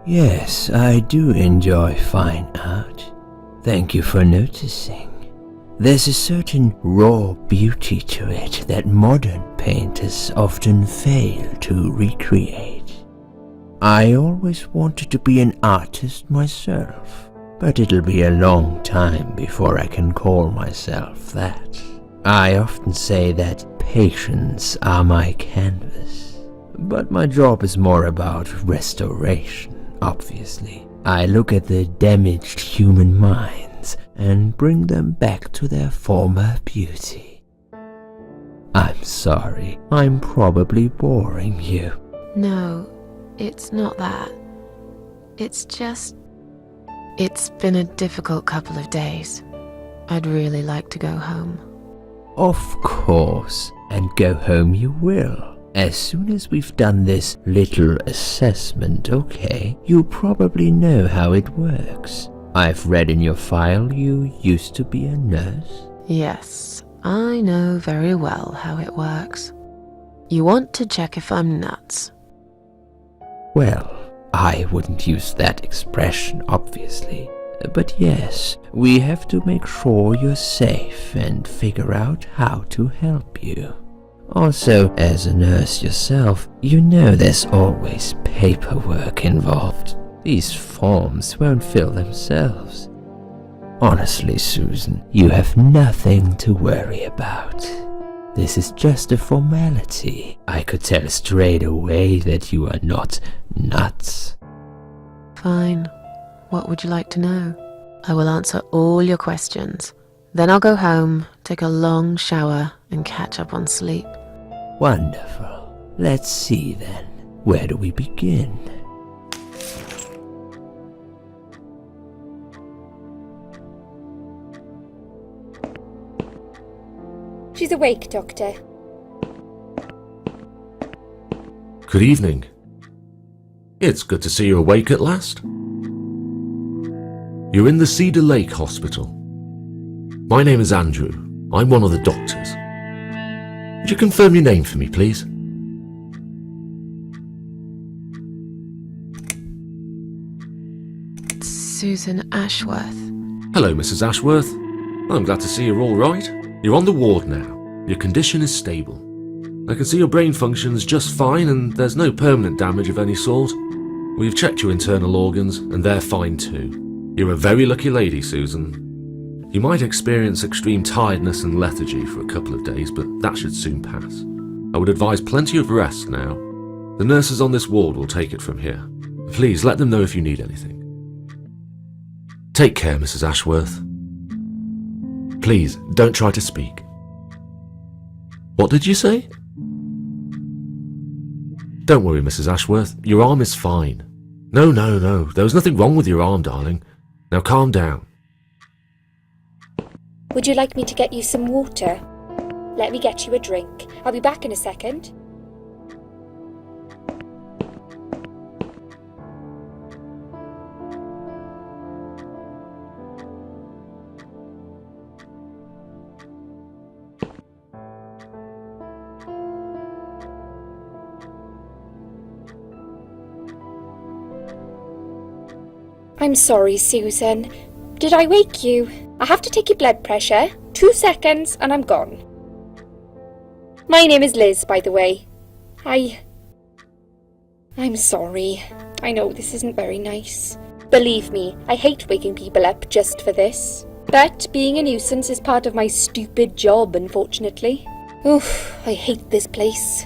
Yes, I do enjoy fine art. Thank you for noticing. There's a certain raw beauty to it that modern painters often fail to recreate. I always wanted to be an artist myself, but it'll be a long time before I can call myself that. I often say that patients are my canvas, but my job is more about restoration, obviously. I look at the damaged human minds and bring them back to their former beauty. I'm sorry, I'm probably boring you. No, it's not that. It's just... It's been a difficult couple of days. I'd really like to go home. Of course, and go home you will. As soon as we've done this little assessment, okay? You probably know how it works. I've read in your file you used to be a nurse. Yes, I know very well how it works. You want to check if I'm nuts. Well, I wouldn't use that expression, obviously. But yes, we have to make sure you're safe and figure out how to help you. Also, as a nurse yourself, you know there's always paperwork involved. These forms won't fill themselves. Honestly, Susan, you have nothing to worry about. This is just a formality. I could tell straight away that you are not nuts. Fine. What would you like to know? I will answer all your questions. Then I'll go home, take a long shower, and catch up on sleep. Wonderful. Let's see then. Where do we begin? She's awake, Doctor. Good evening. It's good to see you awake at last. You're in the Cedar Lake Hospital. My name is Andrew. I'm one of the doctors. Would you confirm your name for me, please? Susan Ashworth. Hello, Mrs. Ashworth. I'm glad to see you're all right. You're on the ward now. Your condition is stable. I can see your brain functions just fine and there's no permanent damage of any sort. We've checked your internal organs and they're fine too. You're a very lucky lady, Susan. You might experience extreme tiredness and lethargy for a couple of days, but that should soon pass. I would advise plenty of rest now. The nurses on this ward will take it from here. Please let them know if you need anything. Take care, Mrs. Ashworth. Please, don't try to speak. What did you say? Don't worry, Mrs. Ashworth. Your arm is fine. No. There was nothing wrong with your arm, darling. Now calm down. Would you like me to get you some water? Let me get you a drink. I'll be back in a second. I'm sorry, Susan. Did I wake you? I have to take your blood pressure. 2 seconds and I'm gone. My name is Liz, by the way. I'm sorry. I know this isn't very nice. Believe me, I hate waking people up just for this. But being a nuisance is part of my stupid job, unfortunately. Oof, I hate this place.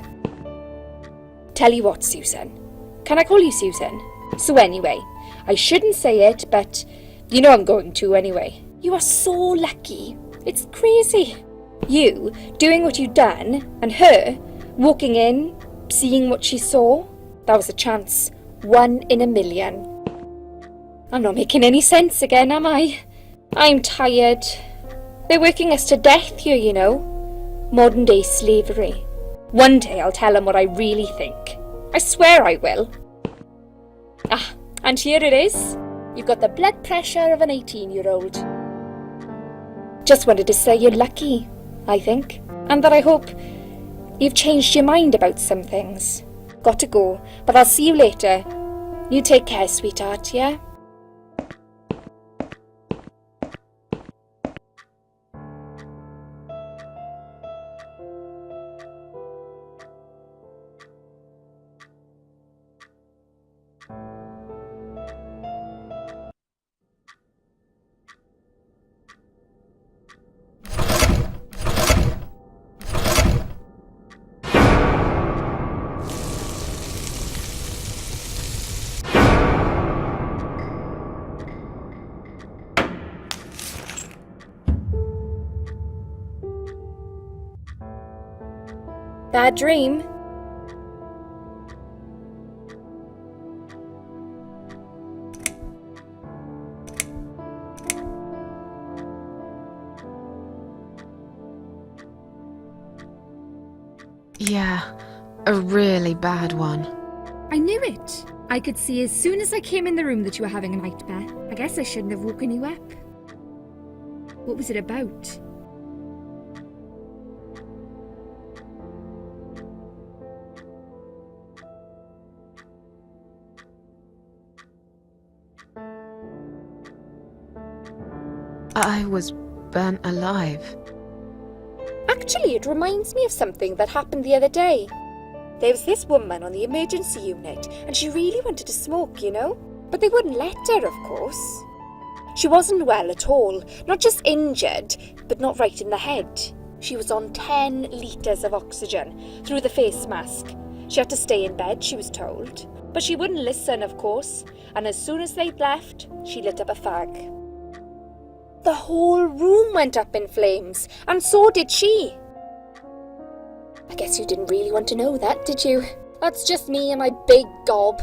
Tell you what, Susan. Can I call you Susan? So anyway, I shouldn't say it, but you know I'm going to anyway. You are so lucky. It's crazy. You doing what you've done, and her walking in, seeing what she saw. That was a chance. 1 in a million. I'm not making any sense again, am I? I'm tired. They're working us to death here, you know. Modern day slavery. One day I'll tell them what I really think. I swear I will. Ah, and here it is. You've got the blood pressure of an 18-year-old. Just wanted to say you're lucky, I think. And that I hope you've changed your mind about some things. Got to go, but I'll see you later. You take care, sweetheart, yeah? Bad dream? Yeah, a really bad one. I knew it. I could see as soon as I came in the room that you were having a nightmare. I guess I shouldn't have woken you up. What was it about? I was burnt alive. Actually, it reminds me of something that happened the other day. There was this woman on the emergency unit, and she really wanted to smoke, you know? But they wouldn't let her, of course. She wasn't well at all, not just injured, but not right in the head. She was on 10 litres of oxygen through the face mask. She had to stay in bed, she was told. But she wouldn't listen, of course, and as soon as they'd left, she lit up a fag. The whole room went up in flames, and so did she. I guess you didn't really want to know that, did you? That's just me and my big gob.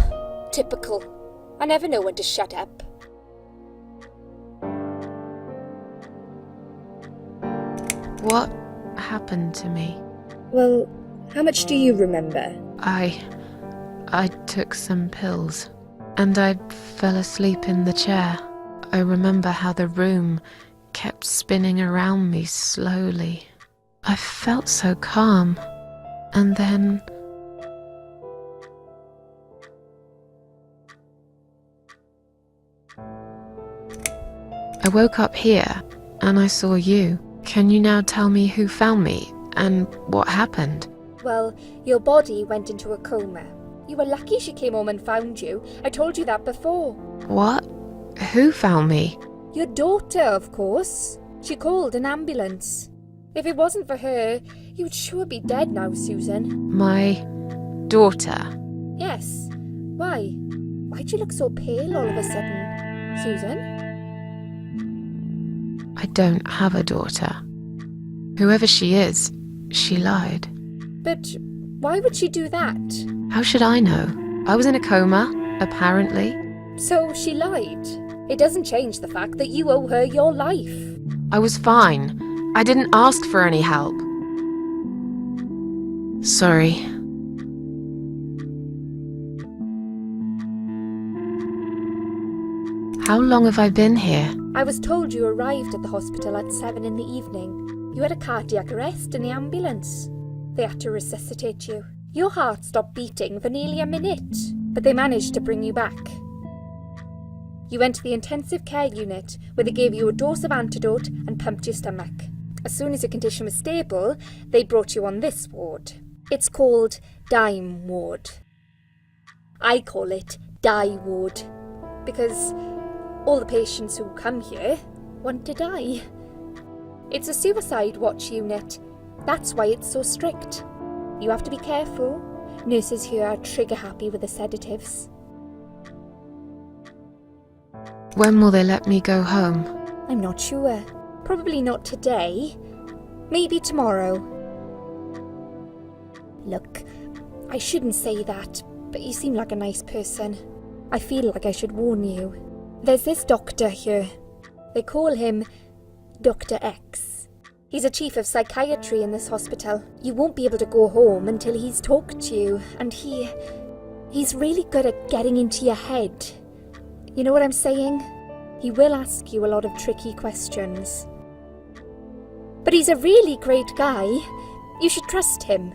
Typical. I never know when to shut up. What happened to me? Well, how much do you remember? I took some pills, and I fell asleep in the chair. I remember how the room kept spinning around me slowly. I felt so calm, and then... I woke up here, and I saw you. Can you now tell me who found me, and what happened? Well, your body went into a coma. You were lucky she came home and found you. I told you that before. What? Who found me? Your daughter, of course. She called an ambulance. If it wasn't for her, you would sure be dead now, Susan. My daughter. Yes. Why? Why'd you look so pale all of a sudden, Susan? I don't have a daughter. Whoever she is, she lied. But why would she do that? How should I know? I was in a coma, apparently. So she lied. It doesn't change the fact that you owe her your life. I was fine. I didn't ask for any help. Sorry. How long have I been here? I was told you arrived at the hospital at 7 in the evening. You had a cardiac arrest in the ambulance. They had to resuscitate you. Your heart stopped beating for nearly a minute, but they managed to bring you back. You went to the intensive care unit, where they gave you a dose of antidote and pumped your stomach. As soon as your condition was stable, they brought you on this ward. It's called Dime Ward. I call it Die Ward, because all the patients who come here want to die. It's a suicide watch unit. That's why it's so strict. You have to be careful. Nurses here are trigger happy with the sedatives. When will they let me go home? I'm not sure. Probably not today. Maybe tomorrow. Look, I shouldn't say that, but you seem like a nice person. I feel like I should warn you. There's this doctor here. They call him Dr. X. He's a chief of psychiatry in this hospital. You won't be able to go home until he's talked to you, and he's really good at getting into your head. You know what I'm saying? He will ask you a lot of tricky questions. But he's a really great guy. You should trust him.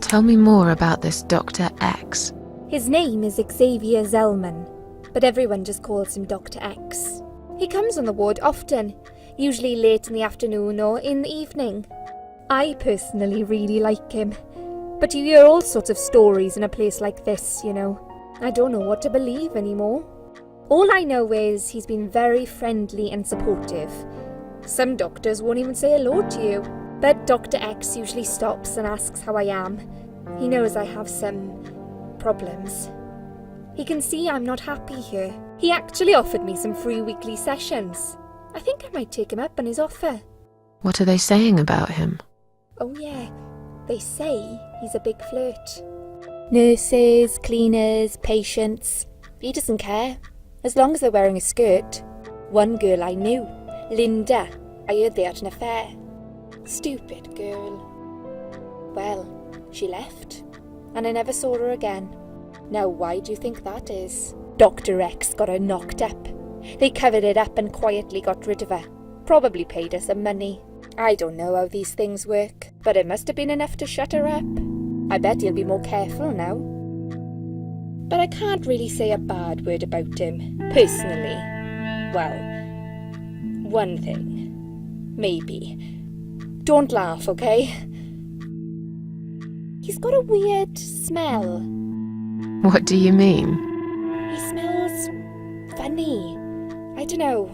Tell me more about this Dr. X. His name is Xavier Zellman, but everyone just calls him Dr. X. He comes on the ward often, usually late in the afternoon or in the evening. I personally really like him, but you hear all sorts of stories in a place like this, you know. I don't know what to believe anymore. All I know is he's been very friendly and supportive. Some doctors won't even say hello to you, but Dr. X usually stops and asks how I am. He knows I have some problems. He can see I'm not happy here. He actually offered me some free weekly sessions. I think I might take him up on his offer. What are they saying about him? Oh yeah, they say he's a big flirt. Nurses, cleaners, patients. He doesn't care, as long as they're wearing a skirt. One girl I knew, Linda, I heard they had an affair. Stupid girl. Well, she left, and I never saw her again. Now why do you think that is? Dr. X got her knocked up. They covered it up and quietly got rid of her. Probably paid her some money. I don't know how these things work, but it must have been enough to shut her up. I bet he'll be more careful now. But I can't really say a bad word about him, personally. Well, one thing. Maybe. Don't laugh, okay? He's got a weird smell. What do you mean? He smells funny. I don't know.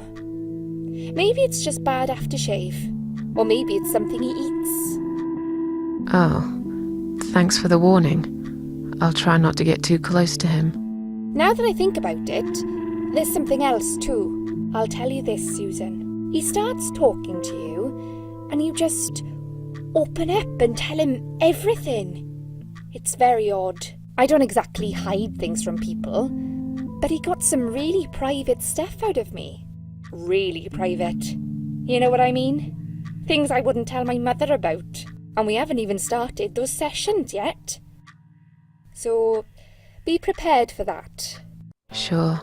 Maybe it's just bad aftershave. Or maybe it's something he eats. Oh, thanks for the warning. I'll try not to get too close to him. Now that I think about it, there's something else too. I'll tell you this, Susan. He starts talking to you, and you just open up and tell him everything. It's very odd. I don't exactly hide things from people, but he got some really private stuff out of me. Really private. You know what I mean? Things I wouldn't tell my mother about. And we haven't even started those sessions yet. So, be prepared for that. Sure,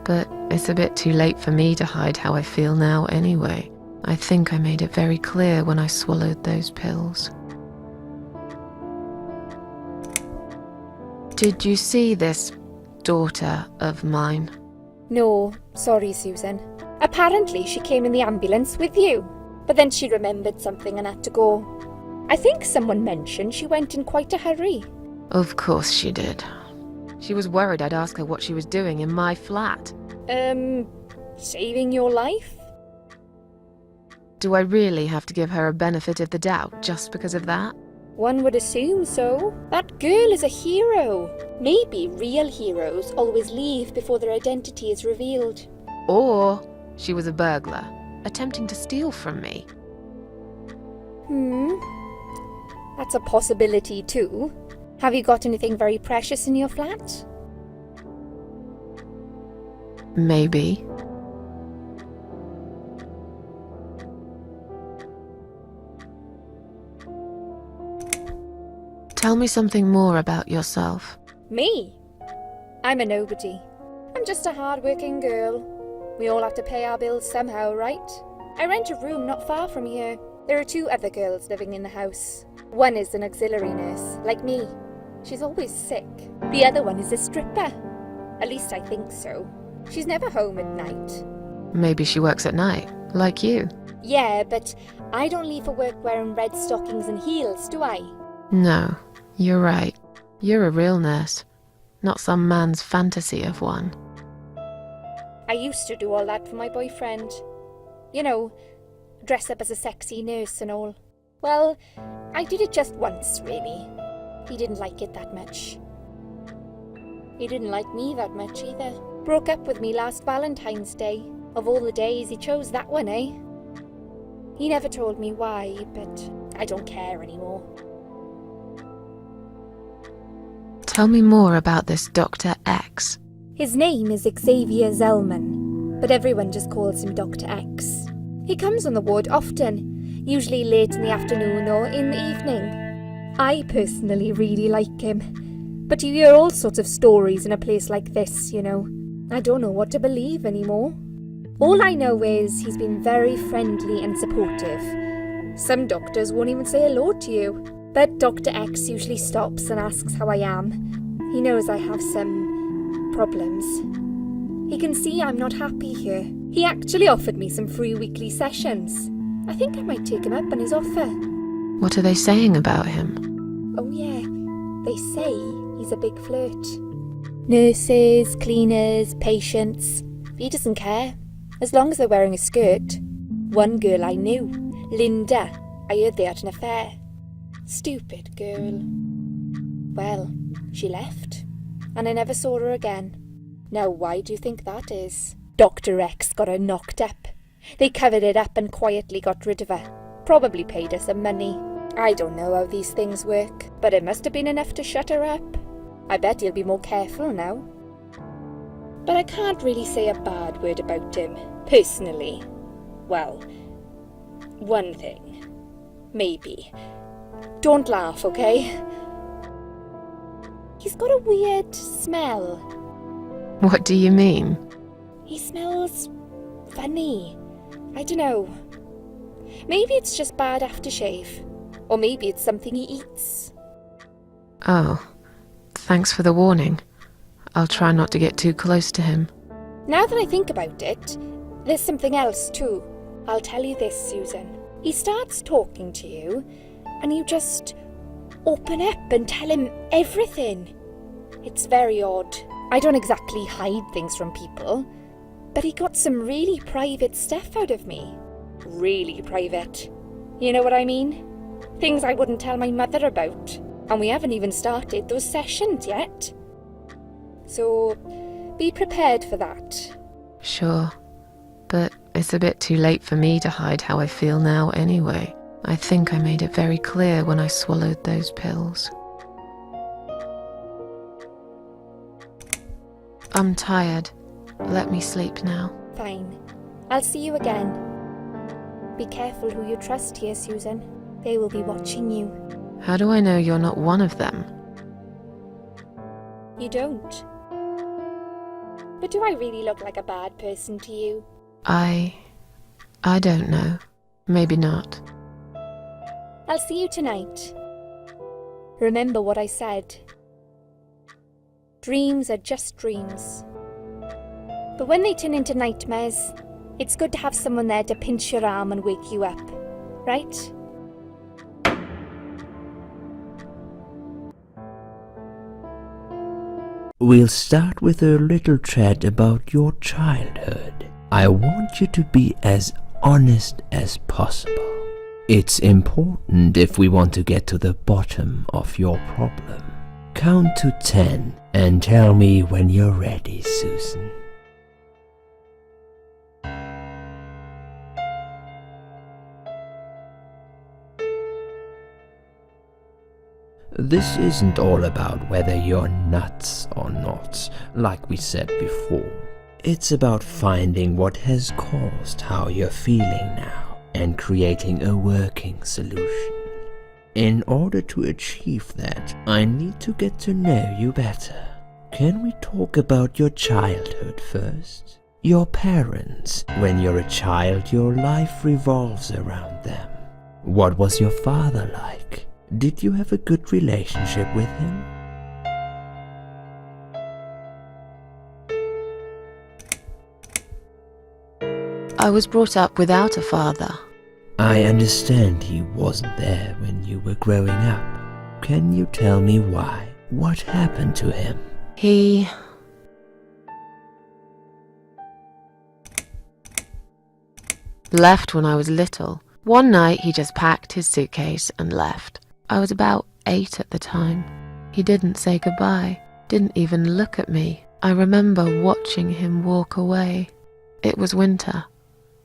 but it's a bit too late for me to hide how I feel now anyway. I think I made it very clear when I swallowed those pills. Did you see this daughter of mine? No, sorry, Susan. Apparently she came in the ambulance with you, but then she remembered something and had to go. I think someone mentioned she went in quite a hurry. Of course she did. She was worried I'd ask her what she was doing in my flat. Saving your life? Do I really have to give her a benefit of the doubt just because of that? One would assume so. That girl is a hero. Maybe real heroes always leave before their identity is revealed. Or she was a burglar, attempting to steal from me. That's a possibility too. Have you got anything very precious in your flat? Maybe. Tell me something more about yourself. Me? I'm a nobody. I'm just a hard-working girl. We all have to pay our bills somehow, right? I rent a room not far from here. There are 2 other girls living in the house. One is an auxiliary nurse, like me. She's always sick. The other one is a stripper. At least I think so. She's never home at night. Maybe she works at night, like you. Yeah, but I don't leave for work wearing red stockings and heels, do I? No, you're right. You're a real nurse, not some man's fantasy of one. I used to do all that for my boyfriend. You know, dress up as a sexy nurse and all. Well, I did it just once, really. He didn't like it that much. He didn't like me that much either. Broke up with me last Valentine's Day. Of all the days, he chose that one, eh? He never told me why, but I don't care anymore. Tell me more about this Dr. X. His name is Xavier Zellman, but everyone just calls him Dr. X. He comes on the ward often, usually late in the afternoon or in the evening. I personally really like him, but you hear all sorts of stories in a place like this, you know. I don't know what to believe anymore. All I know is he's been very friendly and supportive. Some doctors won't even say hello to you, But Dr. X usually stops and asks how I am. He knows I have some problems. He can see I'm not happy here. He actually offered me some free weekly sessions. I think I might take him up on his offer. What are they saying about him? Oh yeah, they say he's a big flirt. Nurses, cleaners, patients. He doesn't care, as long as they're wearing a skirt. One girl I knew, Linda, I heard they had an affair. Stupid girl. Well, she left, and I never saw her again. Now why do you think that is? Dr. X got her knocked up. They covered it up and quietly got rid of her. Probably paid her some money. I don't know how these things work, but it must have been enough to shut her up. I bet he'll be more careful now. But I can't really say a bad word about him, personally. Well, one thing. Maybe. Don't laugh, okay? He's got a weird smell. What do you mean? He smells funny. I don't know. Maybe it's just bad aftershave. Or maybe it's something he eats. Oh, thanks for the warning. I'll try not to get too close to him. Now that I think about it, there's something else too. I'll tell you this, Susan. He starts talking to you, and you just open up and tell him everything. It's very odd. I don't exactly hide things from people, but he got some really private stuff out of me. Really private. You know what I mean? Things I wouldn't tell my mother about. And we haven't even started those sessions yet. So, be prepared for that. Sure, but it's a bit too late for me to hide how I feel now anyway. I think I made it very clear when I swallowed those pills. I'm tired. Let me sleep now. Fine. I'll see you again. Be careful who you trust here, Susan. They will be watching you. How do I know you're not one of them? You don't. But do I really look like a bad person to you? I don't know. Maybe not. I'll see you tonight. Remember what I said. Dreams are just dreams. But when they turn into nightmares, it's good to have someone there to pinch your arm and wake you up, right? We'll start with a little chat about your childhood. I want you to be as honest as possible. It's important if we want to get to the bottom of your problem. Count to 10 and tell me when you're ready, Susan. This isn't all about whether you're nuts or not, like we said before. It's about finding what has caused how you're feeling now and creating a working solution. In order to achieve that, I need to get to know you better. Can we talk about your childhood first? Your parents. When you're a child, your life revolves around them. What was your father like? Did you have a good relationship with him? I was brought up without a father. I understand he wasn't there when you were growing up. Can you tell me why? What happened to him? He left when I was little. One night he just packed his suitcase and left. I was about 8 at the time. He didn't say goodbye, didn't even look at me. I remember watching him walk away. It was winter,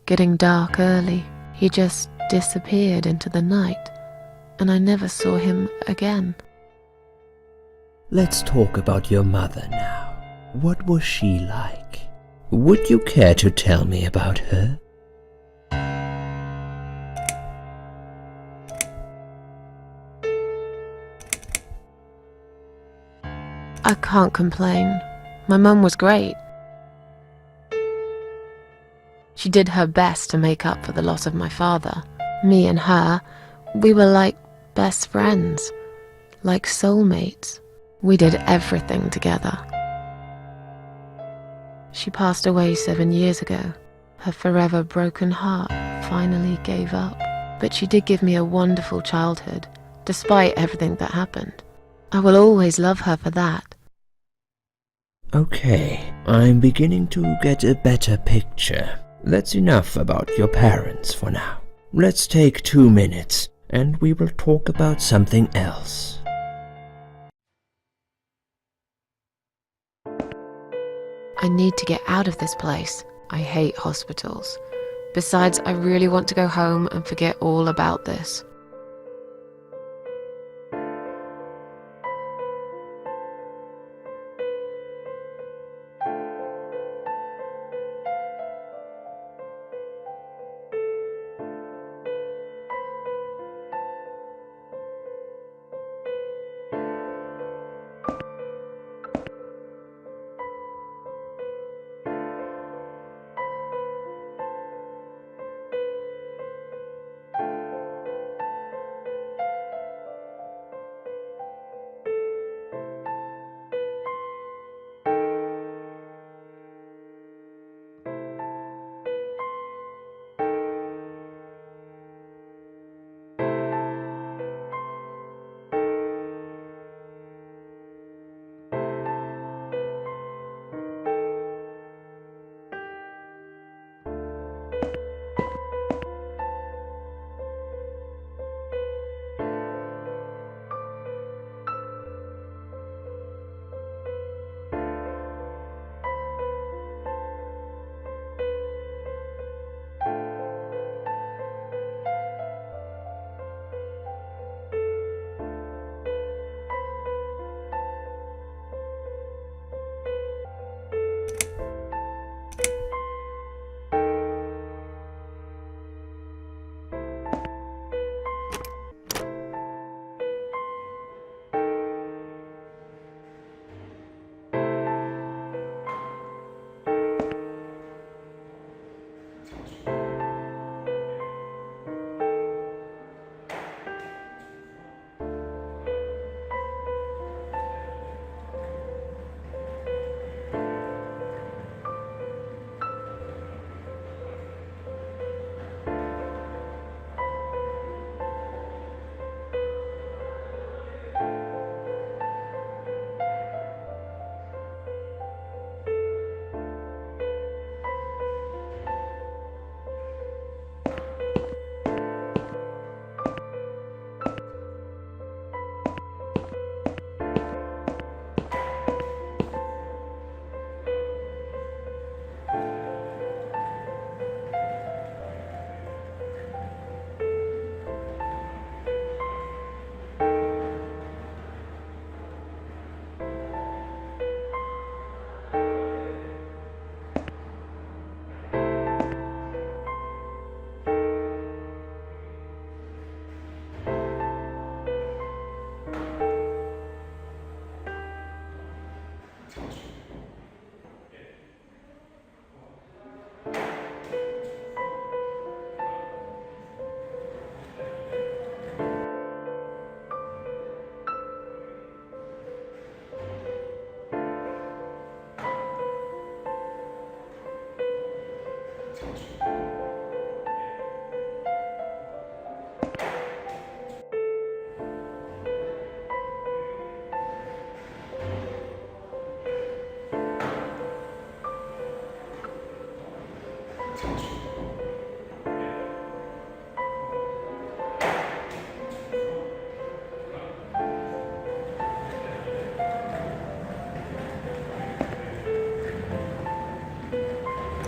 getting dark early. He just disappeared into the night, and I never saw him again. Let's talk about your mother now. What was she like? Would you care to tell me about her? I can't complain. My mum was great. She did her best to make up for the loss of my father. Me and her, we were like best friends, like soulmates. We did everything together. She passed away 7 years ago. Her forever broken heart finally gave up. But she did give me a wonderful childhood, despite everything that happened. I will always love her for that. Okay, I'm beginning to get a better picture. That's enough about your parents for now. Let's take 2 minutes, and we will talk about something else. I need to get out of this place. I hate hospitals. Besides, I really want to go home and forget all about this.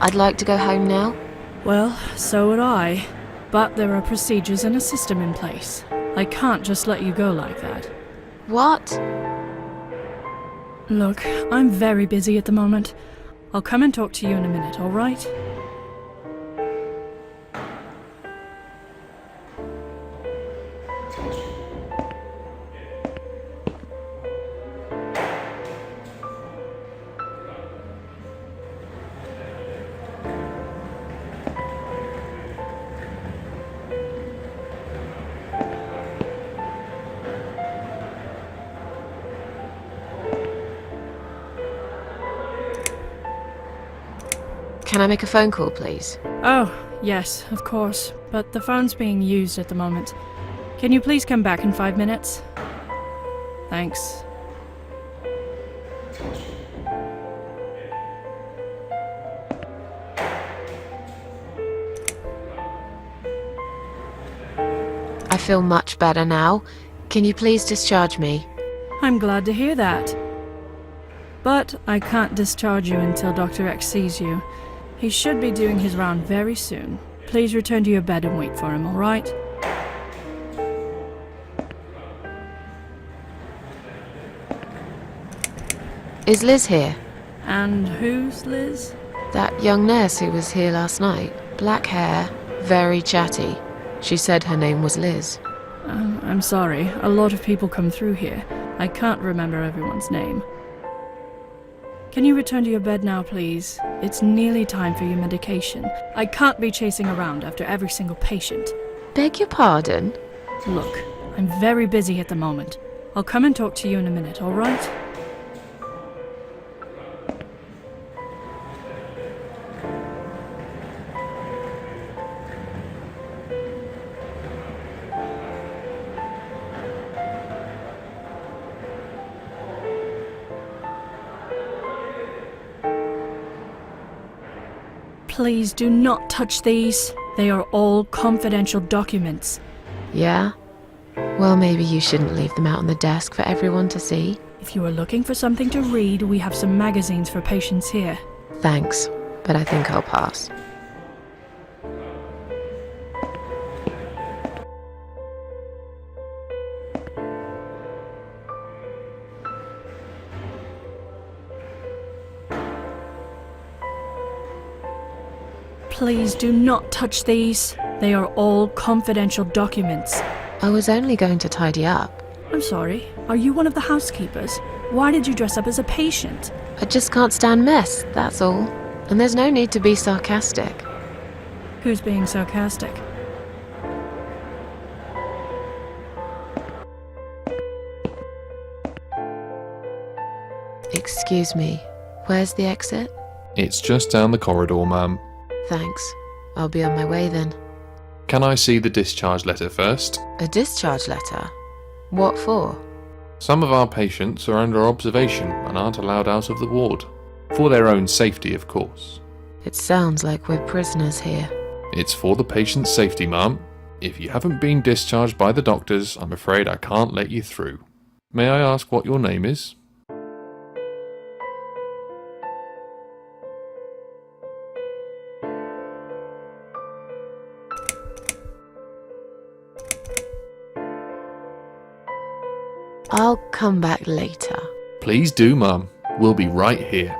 I'd like to go home now. Well, so would I. But there are procedures and a system in place. I can't just let you go like that. What? Look, I'm very busy at the moment. I'll come and talk to you in a minute, alright? Can I make a phone call, please? Oh, yes, of course, but the phone's being used at the moment. Can you please come back in 5 minutes? Thanks. I feel much better now. Can you please discharge me? I'm glad to hear that. But I can't discharge you until Dr. X sees you. He should be doing his round very soon. Please return to your bed and wait for him, all right? Is Liz here? And who's Liz? That young nurse who was here last night. Black hair, very chatty. She said her name was Liz. I'm sorry. A lot of people come through here. I can't remember everyone's name. Can you return to your bed now, please? It's nearly time for your medication. I can't be chasing around after every single patient. Beg your pardon? Look, I'm very busy at the moment. I'll come and talk to you in a minute, all right? Please do not touch these. They are all confidential documents. Yeah? Well, maybe you shouldn't leave them out on the desk for everyone to see. If you are looking for something to read, we have some magazines for patients here. Thanks, but I think I'll pass. Please do not touch these. They are all confidential documents. I was only going to tidy up. I'm sorry. Are you one of the housekeepers? Why did you dress up as a patient? I just can't stand mess, that's all. And there's no need to be sarcastic. Who's being sarcastic? Excuse me, where's the exit? It's just down the corridor, ma'am. Thanks. I'll be on my way then. Can I see the discharge letter first? A discharge letter? What for? Some of our patients are under observation and aren't allowed out of the ward. For their own safety, of course. It sounds like we're prisoners here. It's for the patient's safety, ma'am. If you haven't been discharged by the doctors, I'm afraid I can't let you through. May I ask what your name is? I'll come back later. Please do, ma'am. We'll be right here.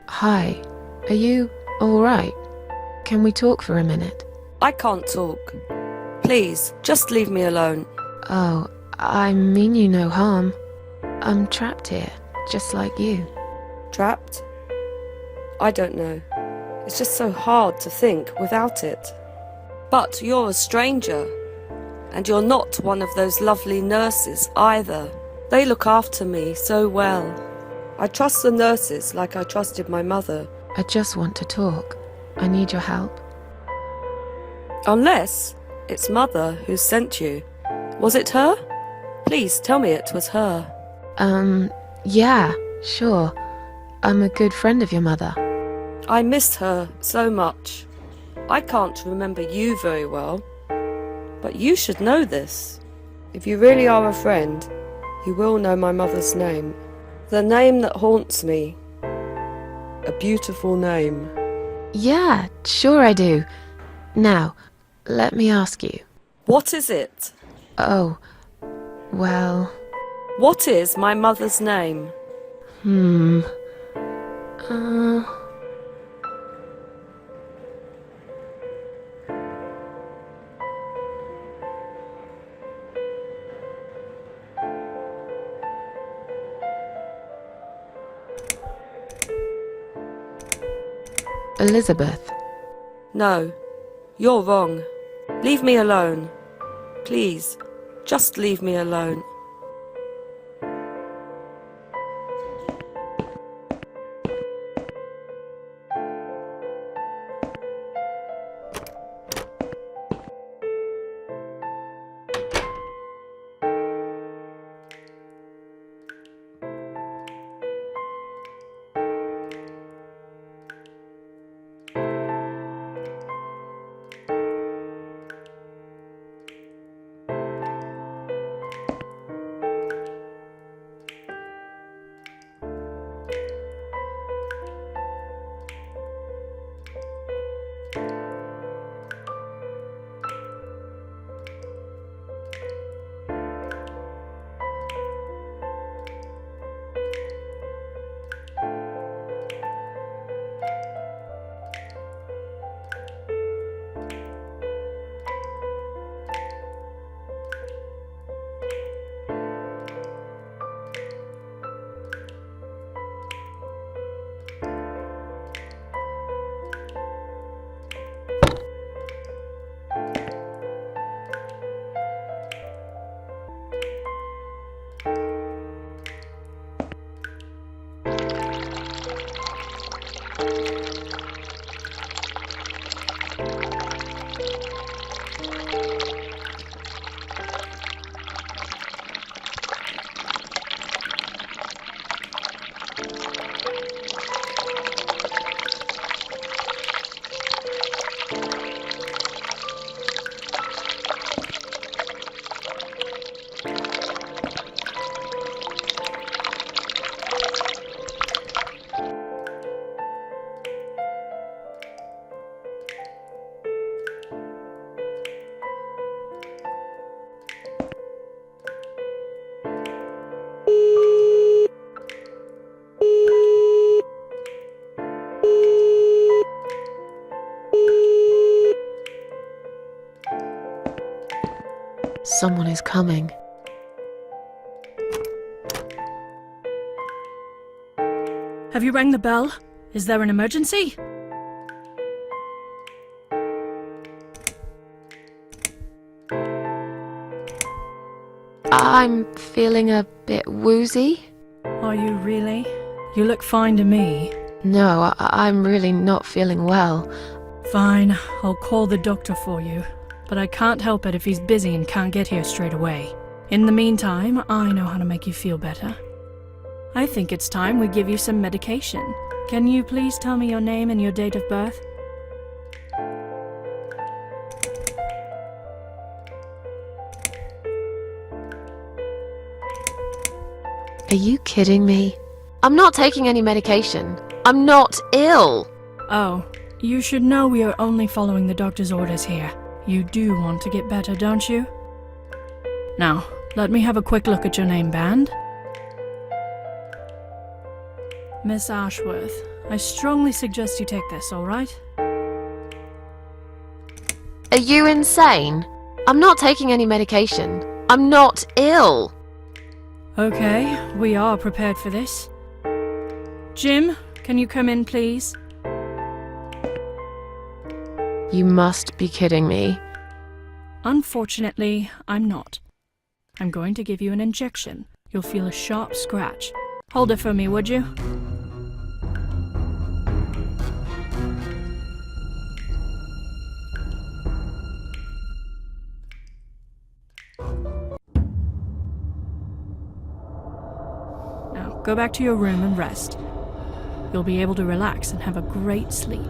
Hi, are you alright? Can we talk for a minute? I can't talk. Please, just leave me alone. Oh, I mean you no harm. I'm trapped here, just like you. Trapped? I don't know. It's just so hard to think without it. But you're a stranger. And you're not one of those lovely nurses either. They look after me so well. I trust the nurses like I trusted my mother. I just want to talk. I need your help. Unless it's Mother who sent you. Was it her? Please tell me it was her. Yeah, sure. I'm a good friend of your mother. I miss her so much. I can't remember you very well. But you should know this. If you really are a friend, you will know my mother's name. The name that haunts me. a beautiful name. Yeah, sure I do. Now, let me ask you. What is it? Oh, well... What is my mother's name? Uh... Elizabeth. No, you're wrong. Leave me alone. Please, just leave me alone. Someone is coming. Have you rang the bell? Is there an emergency? I'm feeling a bit woozy. Are you really? You look fine to me. No, I'm really not feeling well. Fine, I'll call the doctor for you. But I can't help it if he's busy and can't get here straight away. In the meantime, I know how to make you feel better. I think it's time we give you some medication. Can you please tell me your name and your date of birth? Are you kidding me? I'm not taking any medication. I'm not ill. Oh, you should know we are only following the doctor's orders here. You do want to get better, don't you? Now, let me have a quick look at your name band. Miss Ashworth, I strongly suggest you take this, alright? Are you insane? I'm not taking any medication. I'm not ill. Okay, we are prepared for this. Jim, can you come in, please? You must be kidding me. Unfortunately, I'm not. I'm going to give you an injection. You'll feel a sharp scratch. Hold it for me, would you? Now, go back to your room and rest. You'll be able to relax and have a great sleep.